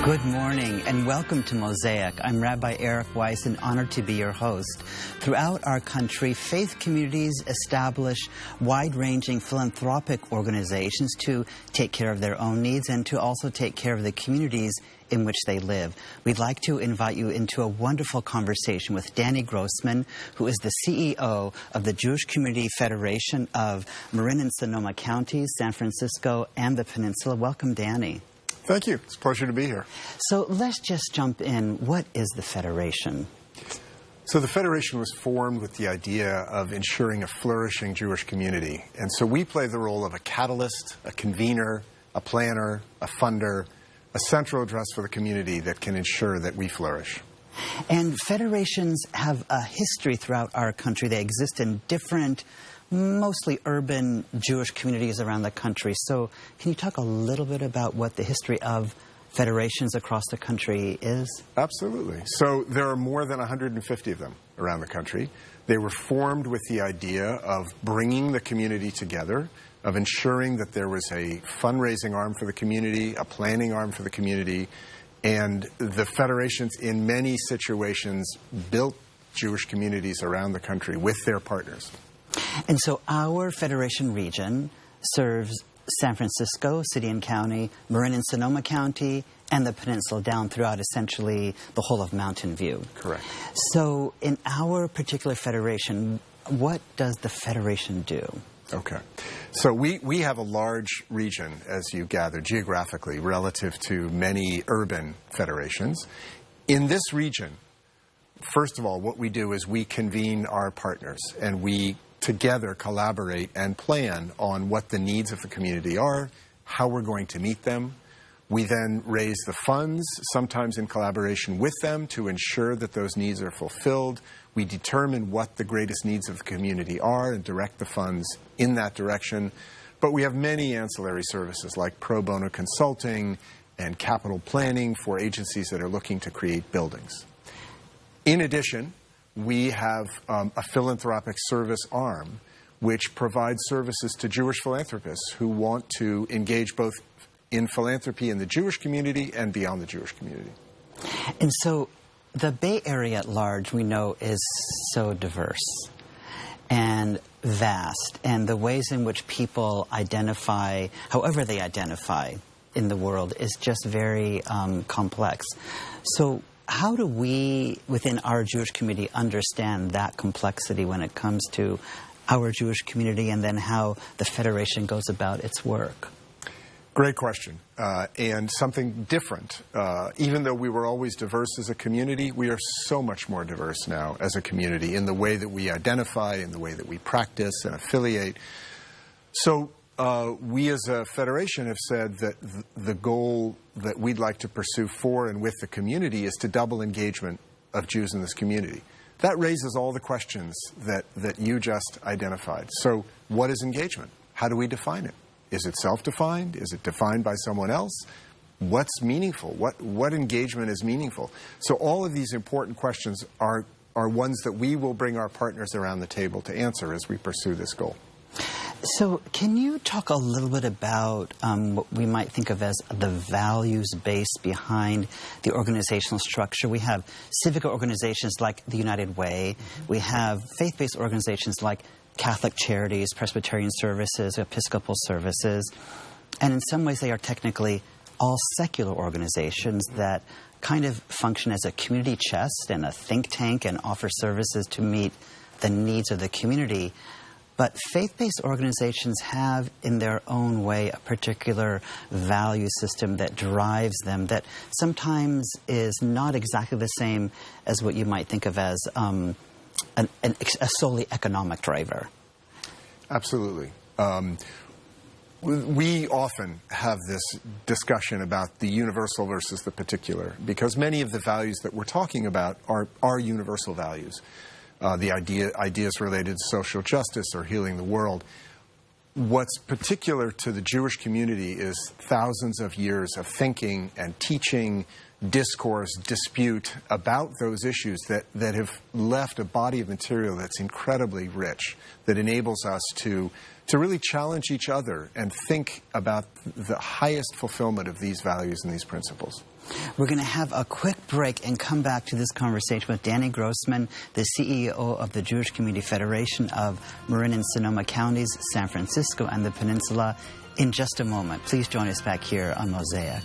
Good morning and welcome to Mosaic. I'm Rabbi Eric Weiss and honored to be your host. Throughout our country, faith communities establish wide-ranging philanthropic organizations to take care of their own needs and to also take care of the communities in which they live. We'd like to invite you into a wonderful conversation with Danny Grossman, who is the CEO of the Jewish Community Federation of Marin and Sonoma Counties, San Francisco, and the Peninsula. Welcome, Danny. Thank you. It's a pleasure to be here. So let's just jump in. What is the Federation? So the Federation was formed with the idea of ensuring a flourishing Jewish community. And so we play the role of a catalyst, a convener, a planner, a funder, a central address for the community that can ensure that we flourish. And federations have a history throughout our country. They exist in different, mostly urban Jewish communities around the country. So can you talk a little bit about what the history of federations across the country is? Absolutely. So there are more than 150 of them around the country. They were formed with the idea of bringing the community together, of ensuring that there was a fundraising arm for the community, a planning arm for the community, and the federations in many situations built Jewish communities around the country with their partners. And so our federation region serves San Francisco, City and County, Marin and Sonoma County, and the Peninsula down throughout essentially the whole of Mountain View. Correct. So in our particular federation, what does the federation do? Okay. So we have a large region, as you gather, geographically, relative to many urban federations. In this region, first of all, what we do is we convene our partners, and we together collaborate and plan on what the needs of the community are, how we're going to meet them. We then raise the funds, sometimes in collaboration with them, to ensure that those needs are fulfilled. We determine what the greatest needs of the community are and direct the funds in that direction. But we have many ancillary services like pro bono consulting and capital planning for agencies that are looking to create buildings. In addition, we have a philanthropic service arm which provides services to Jewish philanthropists who want to engage both in philanthropy in the Jewish community and beyond the Jewish community. And so the Bay Area at large, we know, is so diverse and vast, and the ways in which people identify, however they identify in the world, is just very complex. So how do we, within our Jewish community, understand that complexity when it comes to our Jewish community and then how the Federation goes about its work? Great question, and something different. Even though we were always diverse as a community, we are so much more diverse now as a community in the way that we identify, in the way that we practice and affiliate. So we as a federation have said that the goal that we'd like to pursue for and with the community is to double engagement of Jews in this community. That raises all the questions that you just identified. So what is engagement? How do we define it? Is it self-defined? Is it defined by someone else? What's meaningful? What engagement is meaningful? So all of these important questions are ones that we will bring our partners around the table to answer as we pursue this goal. So can you talk a little bit about what we might think of as the values base behind the organizational structure? We have civic organizations like the United Way. We have faith-based organizations like Catholic Charities, Presbyterian Services, Episcopal Services. And in some ways they are technically all secular organizations that kind of function as a community chest and a think tank and offer services to meet the needs of the community. But faith-based organizations have, in their own way, a particular value system that drives them that sometimes is not exactly the same as what you might think of as a solely economic driver. Absolutely. We often have this discussion about the universal versus the particular, because many of the values that we're talking about are universal values. The ideas related to social justice or healing the world. What's particular to the Jewish community is thousands of years of thinking and teaching, discourse, dispute about those issues that have left a body of material that's incredibly rich, that enables us to really challenge each other and think about the highest fulfillment of these values and these principles. We're going to have a quick break and come back to this conversation with Danny Grossman, the CEO of the Jewish Community Federation of Marin and Sonoma Counties, San Francisco, and the Peninsula in just a moment. Please join us back here on Mosaic.